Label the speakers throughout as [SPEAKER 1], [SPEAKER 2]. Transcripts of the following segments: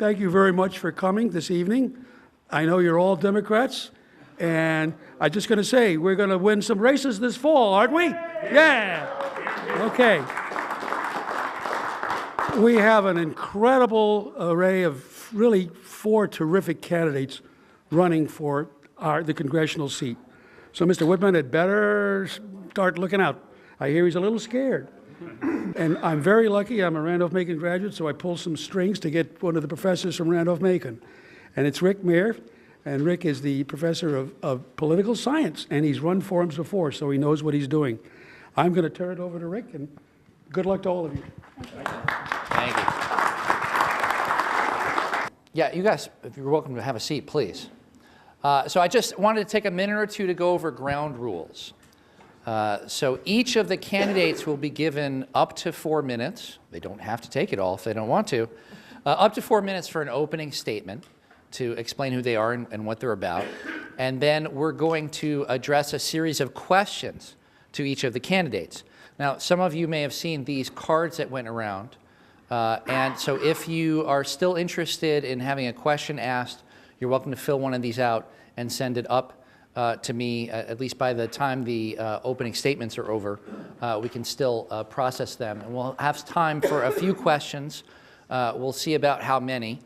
[SPEAKER 1] thank you very much for coming this evening. I know you're all Democrats, and I'm just going to say we're going to win some races this fall, aren't we? Yeah. Okay. We have an incredible array of really 4 terrific candidates running for the congressional seat. So Mr. Whitman had better start looking out. I hear he's a little scared. And I'm very lucky. I'm a Randolph-Macon graduate, so I pulled some strings to get one of the professors from Randolph-Macon. And it's Rick Meagher. And Rick is the professor of political science, and he's run forums before, so he knows what he's doing. I'm going to turn it over to Rick, and good luck to all of you.
[SPEAKER 2] Thank you. Yeah, you guys, if you're welcome to have a seat, please. So I just wanted to take a minute or two to go over ground rules. So each of the candidates will be given up to 4 minutes. They don't have to take it all if they don't want to. Up to 4 minutes for an opening statement to explain who they are and what they're about. And then we're going to address a series of questions to each of the candidates. Now, some of you may have seen these cards that went around. And so if you are still interested in having a question asked, you're welcome to fill one of these out and send it up to me, at least by the time the opening statements are over. We can still process them. And we'll have time for a few questions. We'll see about how many.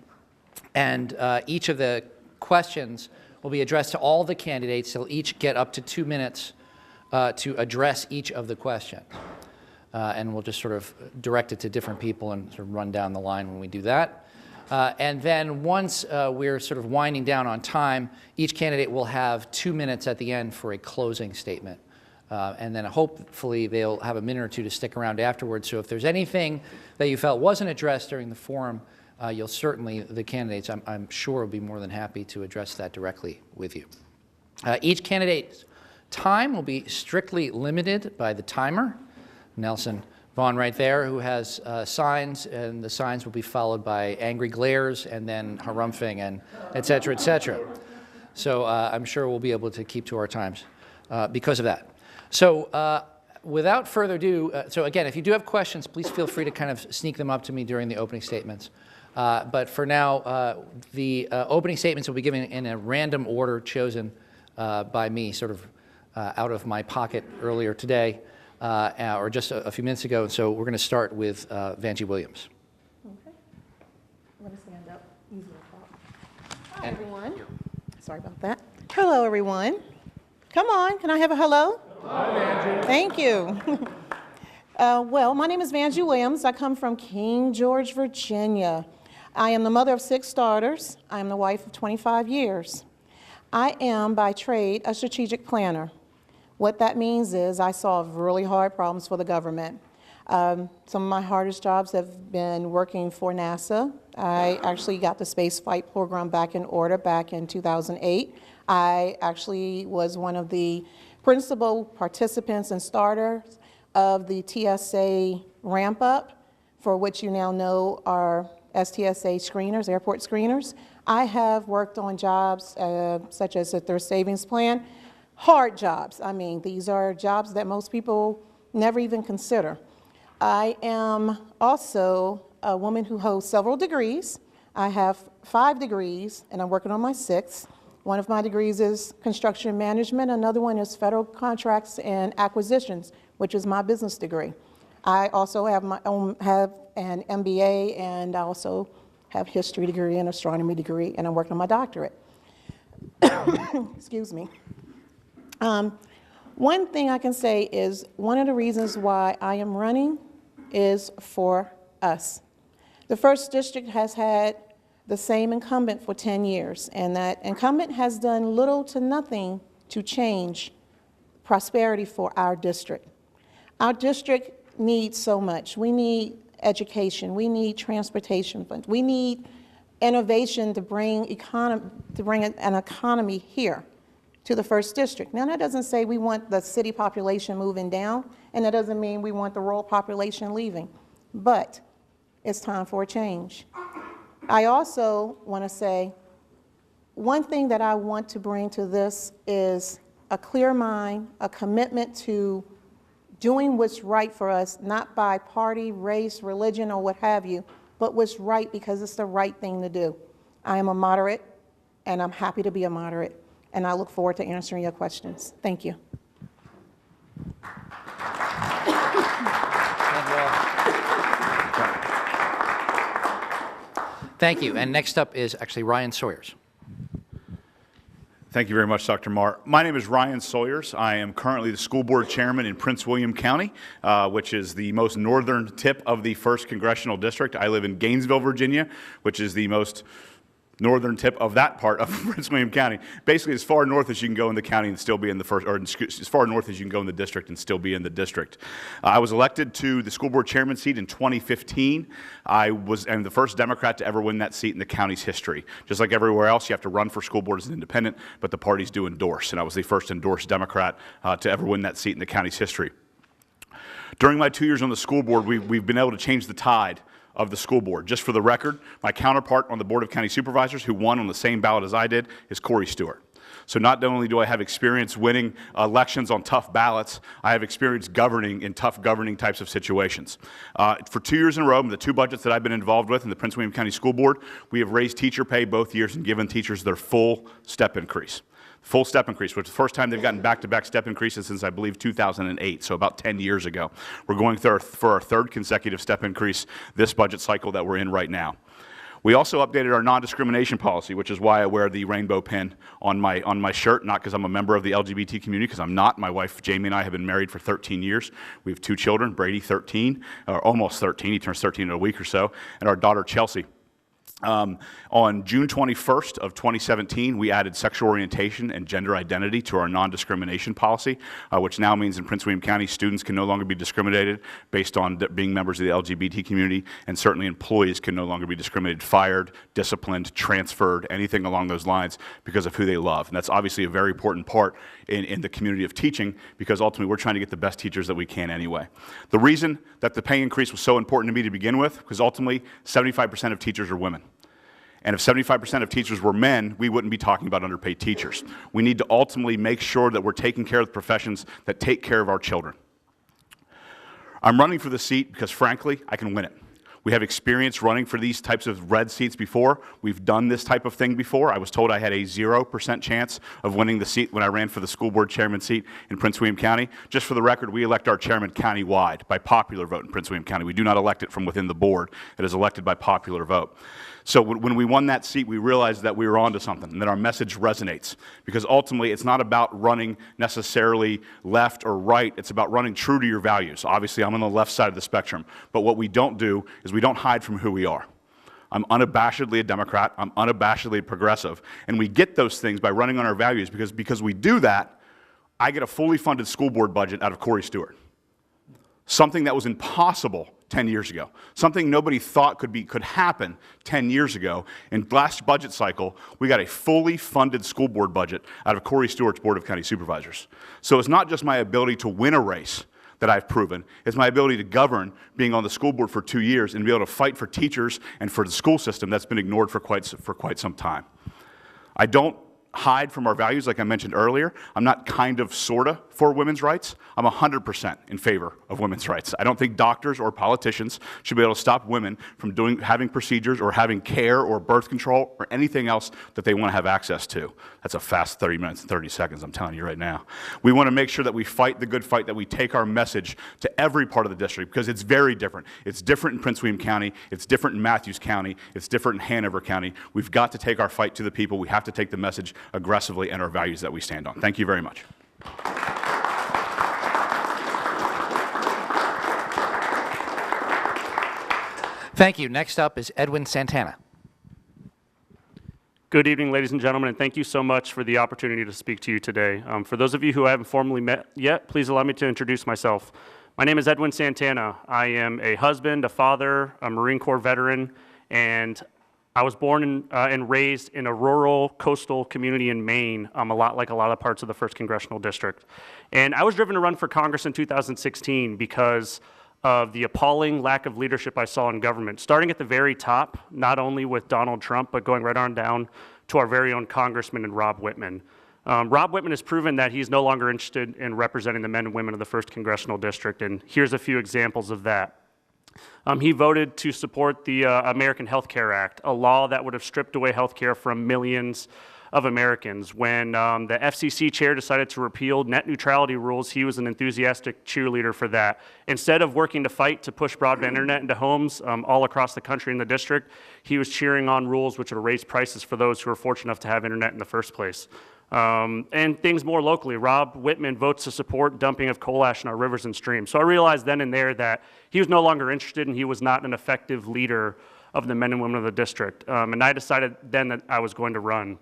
[SPEAKER 2] And each of the questions will be addressed to all the candidates. They'll each get up to 2 minutes to address each of the questions. And we'll just sort of direct it to different people and sort of run down the line when we do that. And then once we're sort of winding down on time, each candidate will have 2 minutes at the end for a closing statement. And then hopefully they'll have a minute or two to stick around afterwards. So if there's anything that you felt wasn't addressed during the forum, you'll certainly, the candidates, I'm sure, will be more than happy to address that directly with you. Each candidate's time will be strictly limited by the timer. Nelson Vaughan right there, who has signs, and the signs will be followed by angry glares and then harumphing and et cetera, et cetera. So I'm sure we'll be able to keep to our times because of that. So without further ado, so again, if you do have questions, please feel free to kind of sneak them up to me during the opening statements. But for now, the opening statements will be given in a random order chosen by me, sort of out of my pocket earlier today, or just a few minutes ago. And so we're going to start with Vangie Williams.
[SPEAKER 3] Okay. Let me stand up. Hi, everyone. Sorry about that. Hello, everyone. Come on. Can I have a hello?
[SPEAKER 1] Hi, Vangie.
[SPEAKER 3] Thank you. Well, my name is Vangie Williams. I come from King George, Virginia. I am the mother of 6 daughters. I am the wife of 25 years. I am, by trade, a strategic planner. What that means is I solve really hard problems for the government. Some of my hardest jobs have been working for NASA. I actually got the space flight program back in order back in 2008. I actually was one of the principal participants and starters of the TSA ramp-up, for which you now know are STSA screeners, airport screeners. I have worked on jobs such as the Thrift Savings Plan, hard jobs. I mean, these are jobs that most people never even consider. I am also a woman who holds several degrees. I have 5 degrees, and I'm working on my 6th. One of my degrees is construction management. Another one is federal contracts and acquisitions, which is my business degree. I also have an MBA, and I also have history degree and astronomy degree, and I'm working on my doctorate. Excuse me. One thing I can say is one of the reasons why I am running is for us. The 1st District has had the same incumbent for 10 years, and that incumbent has done little to nothing to change prosperity for our district. Our district needs so much. We need education. We need transportation funds. We need innovation to bring an economy here to the 1st District. Now, that doesn't say we want the city population moving down, and that doesn't mean we want the rural population leaving, but it's time for a change. I also want to say one thing that I want to bring to this is a clear mind, a commitment to doing what's right for us, not by party, race, religion, or what have you, but what's right because it's the right thing to do. I am a moderate, and I'm happy to be a moderate, and I look forward to answering your questions. Thank you.
[SPEAKER 2] Thank you. And next up is actually Ryan Sawyers.
[SPEAKER 4] Thank you very much, Dr. Marr. My name is Ryan Sawyers. I am currently the school board chairman in Prince William County, which is the most northern tip of the 1st Congressional District. I live in Gainesville, Virginia, which is the most northern tip of that part of Prince William County. Basically, as far north as you can go in the county and still be in the first, or as far north as you can go in the district and still be in the district. I was elected to the school board chairman seat in 2015. I'm the first Democrat to ever win that seat in the county's history. Just like everywhere else, you have to run for school board as an independent, but the parties do endorse, and I was the first endorsed Democrat to ever win that seat in the county's history. During my 2 years on the school board, we've been able to change the tide of the school board. Just for the record, my counterpart on the Board of County Supervisors, who won on the same ballot as I did, is Corey Stewart. So not only do I have experience winning elections on tough ballots, I have experience governing in tough governing types of situations. For 2 years in a row, the 2 budgets that I've been involved with in the Prince William County School Board, we have raised teacher pay both years and given teachers their full step increase. Full step increase, which is the first time they've gotten back-to-back step increases since, I believe, 2008, so about 10 years ago. We're going for our 3rd consecutive step increase this budget cycle that we're in right now. We also updated our non-discrimination policy, which is why I wear the rainbow pin on my shirt, not because I'm a member of the LGBT community, because I'm not. My wife, Jamie, and I have been married for 13 years. We have 2 children, Brady, 13, or almost 13. He turns 13 in a week or so, and our daughter, Chelsea. On June 21st of 2017, we added sexual orientation and gender identity to our non-discrimination policy, which now means in Prince William County, students can no longer be discriminated based on being members of the LGBT community, and certainly employees can no longer be discriminated, fired, disciplined, transferred, anything along those lines because of who they love. And that's obviously a very important part in the community of teaching, because ultimately we're trying to get the best teachers that we can anyway. The reason that the pay increase was so important to me to begin with, because ultimately 75% of teachers are women. And if 75% of teachers were men, we wouldn't be talking about underpaid teachers. We need to ultimately make sure that we're taking care of the professions that take care of our children. I'm running for the seat because, frankly, I can win it. We have experience running for these types of red seats before. We've done this type of thing before. I was told I had a 0% chance of winning the seat when I ran for the school board chairman seat in Prince William County. Just for the record, we elect our chairman county-wide by popular vote in Prince William County. We do not elect it from within the board. It is elected by popular vote. So when we won that seat, we realized that we were onto something and that our message resonates, because ultimately it's not about running necessarily left or right. It's about running true to your values. Obviously, I'm on the left side of the spectrum, but what we don't do is we don't hide from who we are. I'm unabashedly a Democrat. I'm unabashedly a progressive. And we get those things by running on our values, because we do that, I get a fully funded school board budget out of Corey Stewart. Something that was impossible 10 years ago. Something nobody thought could happen 10 years ago. In last budget cycle, we got a fully funded school board budget out of Corey Stewart's Board of County Supervisors. So it's not just my ability to win a race that I've proven. It's my ability to govern, being on the school board for 2 years, and be able to fight for teachers and for the school system that's been ignored for quite some time. I don't hide from our values, like I mentioned earlier. I'm not kind of, sorta for women's rights. I'm 100% in favor of women's rights. I don't think doctors or politicians should be able to stop women from having procedures or having care or birth control or anything else that they want to have access to. That's a fast 30 minutes and 30 seconds, I'm telling you right now. We want to make sure that we fight the good fight, that we take our message to every part of the district, because it's very different. It's different in Prince William County. It's different in Matthews County. It's different in Hanover County. We've got to take our fight to the people. We have to take the message aggressively and our values that we stand on. Thank you very much.
[SPEAKER 2] Thank you. Next up is Edwin Santana.
[SPEAKER 5] Good evening, ladies and gentlemen, and thank you so much for the opportunity to speak to you today. For those of you who I haven't formally met yet, please allow me to introduce myself. My name is Edwin Santana. I am a husband, a father, a Marine Corps veteran, and I was born and raised in a rural coastal community in Maine, a lot like a lot of parts of the 1st Congressional District. And I was driven to run for Congress in 2016 because of the appalling lack of leadership I saw in government, starting at the very top, not only with Donald Trump, but going right on down to our very own Congressman and Rob Whitman. Rob Whitman has proven that he's no longer interested in representing the men and women of the 1st Congressional District, and here's a few examples of that. He voted to support the American Health Care Act, a law that would have stripped away health care from millions of Americans. When the FCC chair decided to repeal net neutrality rules, he was an enthusiastic cheerleader for that. Instead of working to fight to push broadband internet into homes all across the country in the district, he was cheering on rules which would raise prices for those who were fortunate enough to have internet in the first place. And things more locally. Rob Whitman votes to support dumping of coal ash in our rivers and streams. So I realized then and there that he was no longer interested and he was not an effective leader of the men and women of the district. And I decided then that I was going to run.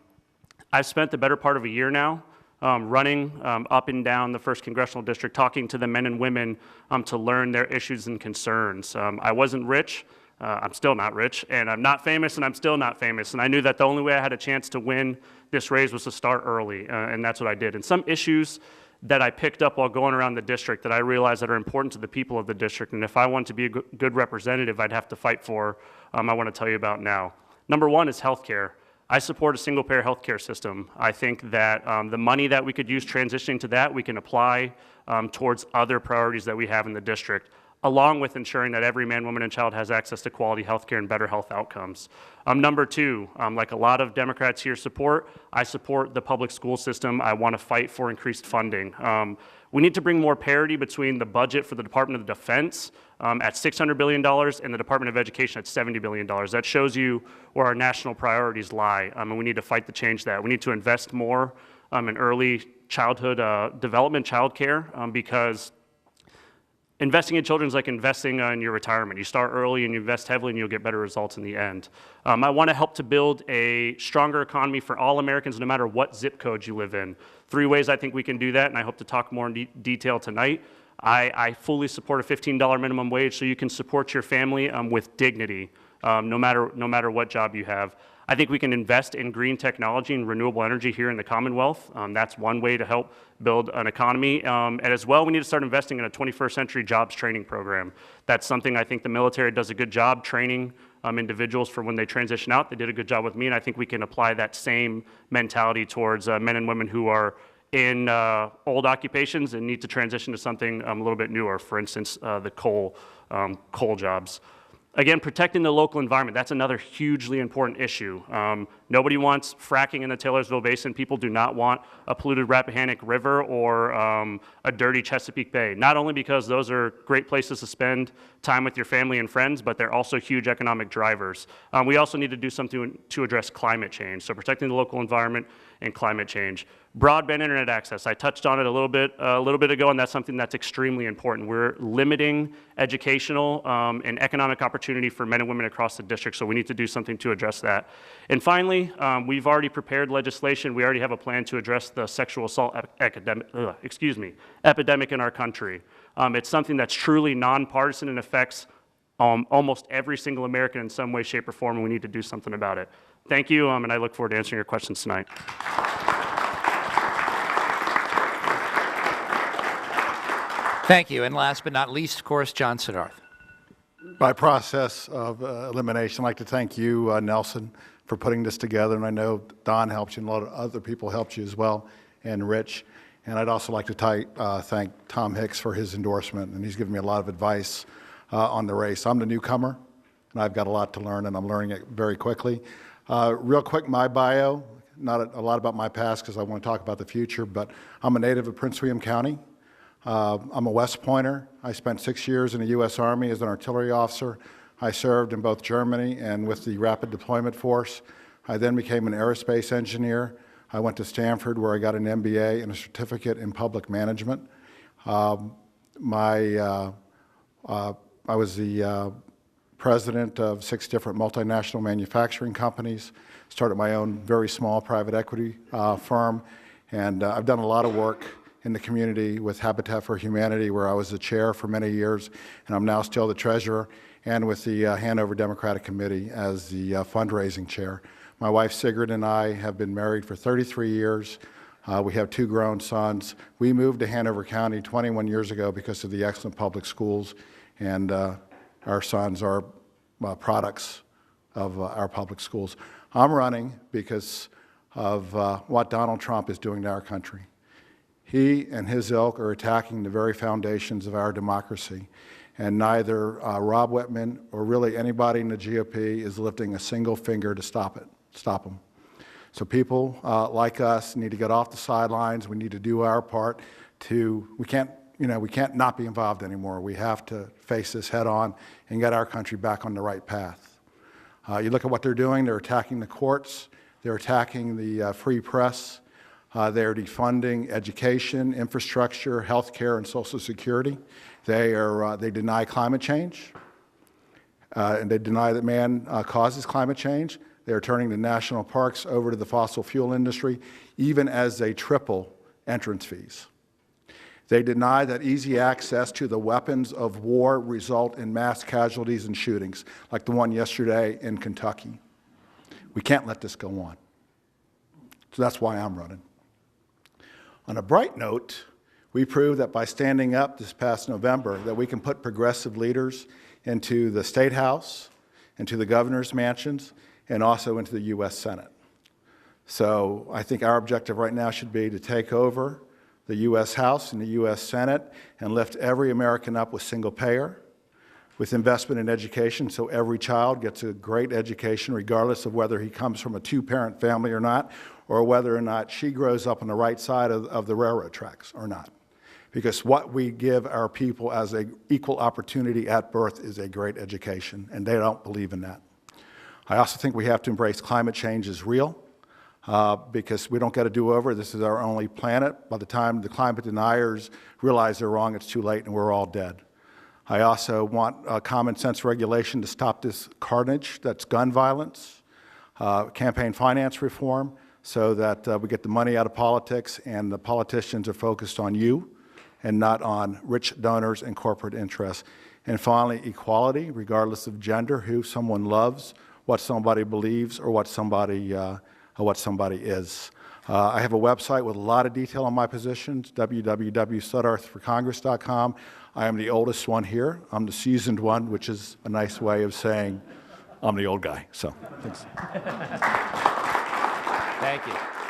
[SPEAKER 5] I've spent the better part of a year now running up and down the 1st Congressional District, talking to the men and women to learn their issues and concerns. I wasn't rich, I'm still not rich, and I'm not famous, and I'm still not famous. And I knew that the only way I had a chance to win this race was to start early, and that's what I did. And some issues that I picked up while going around the district that I realized that are important to the people of the district, and if I want to be a good representative, I'd have to fight for, I want to tell you about now. Number one is healthcare. I support a single-payer healthcare system. I think that the money that we could use transitioning to that, we can apply towards other priorities that we have in the district, along with ensuring that every man, woman, and child has access to quality healthcare and better health outcomes. Number two, like a lot of Democrats here support, I support the public school system. I want to fight for increased funding. We need to bring more parity between the budget for the Department of Defense at $600 billion and the Department of Education at $70 billion. That shows you where our national priorities lie, and we need to fight to change that. We need to invest more in early childhood development, childcare, because investing in children is like investing in your retirement. You start early and you invest heavily and you'll get better results in the end. I want to help to build a stronger economy for all Americans, no matter what zip code you live in. 3 ways I think we can do that, and I hope to talk more in detail tonight. I fully support a $15 minimum wage so you can support your family with dignity, no matter what job you have. I think we can invest in green technology and renewable energy here in the Commonwealth. That's one way to help build an economy. And as well, we need to start investing in a 21st century jobs training program. That's something I think the military does a good job training individuals for when they transition out. They did a good job with me, and I think we can apply that same mentality towards men and women who are in old occupations and need to transition to something a little bit newer, for instance, the coal jobs. Again, protecting the local environment, that's another hugely important issue. Nobody wants fracking in the Taylorsville Basin. People do not want a polluted Rappahannock River or a dirty Chesapeake Bay, not only because those are great places to spend time with your family and friends, but they're also huge economic drivers. We also need to do something to address climate change, so protecting the local environment and climate change. Broadband internet access, I touched on it a little bit ago, and that's something that's extremely important. We're limiting educational and economic opportunity for men and women across the district, so we need to do something to address that. And finally, we've already prepared legislation. We already have a plan to address the sexual assault epidemic in our country. It's something that's truly nonpartisan and affects almost every single American in some way, shape, or form, and we need to do something about it. Thank you, and I look forward to answering your questions tonight.
[SPEAKER 2] Thank you. And last but not least, of course, John Suddarth.
[SPEAKER 6] By process of elimination, I'd like to thank you, Nelson, for putting this together. And I know Don helped you and a lot of other people helped you as well, and Rich. And I'd also like to thank Tom Hicks for his endorsement, and he's given me a lot of advice on the race. I'm the newcomer, and I've got a lot to learn, and I'm learning it very quickly. Real quick, my bio, not a lot about my past because I want to talk about the future, but I'm a native of Prince William County. I'm a West Pointer. I spent 6 years in the U.S. Army as an artillery officer. I served in both Germany and with the Rapid Deployment Force. I then became an aerospace engineer. I went to Stanford where I got an MBA and a certificate in public management. I was the president of 6 different multinational manufacturing companies, started my own very small private equity firm, and I've done a lot of work in the community with Habitat for Humanity, where I was the chair for many years, and I'm now still the treasurer, and with the Hanover Democratic Committee as the fundraising chair. My wife Sigrid and I have been married for 33 years. We have 2 grown sons. We moved to Hanover County 21 years ago because of the excellent public schools, and our sons are products of our public schools. I'm running because of what Donald Trump is doing to our country. He and his ilk are attacking the very foundations of our democracy. and neither Rob Whitman or really anybody in the GOP is lifting a single finger to stop them. So people like us need to get off the sidelines. We need to do our part we can't not be involved anymore. We have to face this head on and get our country back on the right path. You look at what they're doing. They're attacking the courts. They're attacking the free press. They're defunding education, infrastructure, health care, and Social Security. They deny climate change, and they deny that man causes climate change. They're turning the national parks over to the fossil fuel industry, even as they triple entrance fees. They deny that easy access to the weapons of war result in mass casualties and shootings, like the one yesterday in Kentucky. We can't let this go on. So that's why I'm running. On a bright note, we proved that by standing up this past November that we can put progressive leaders into the State House, into the governor's mansions, and also into the U.S. Senate. So I think our objective right now should be to take over the U.S. House and the U.S. Senate and lift every American up with single payer, with investment in education so every child gets a great education regardless of whether he comes from a two-parent family or not, or whether or not she grows up on the right side of the railroad tracks or not. Because what we give our people as an equal opportunity at birth is a great education, and they don't believe in that. I also think we have to embrace climate change as real, because we don't get a do-over. This is our only planet. By the time the climate deniers realize they're wrong, it's too late and we're all dead. I also want common sense regulation to stop this carnage that's gun violence, campaign finance reform, so that we get the money out of politics and the politicians are focused on you and not on rich donors and corporate interests. And finally, equality, regardless of gender, who someone loves, what somebody believes, or what somebody is. I have a website with a lot of detail on my positions, www.suddarthforcongress.com. I am the oldest one here. I'm the seasoned one, which is a nice way of saying I'm the old guy. So, thanks.
[SPEAKER 2] Thank you.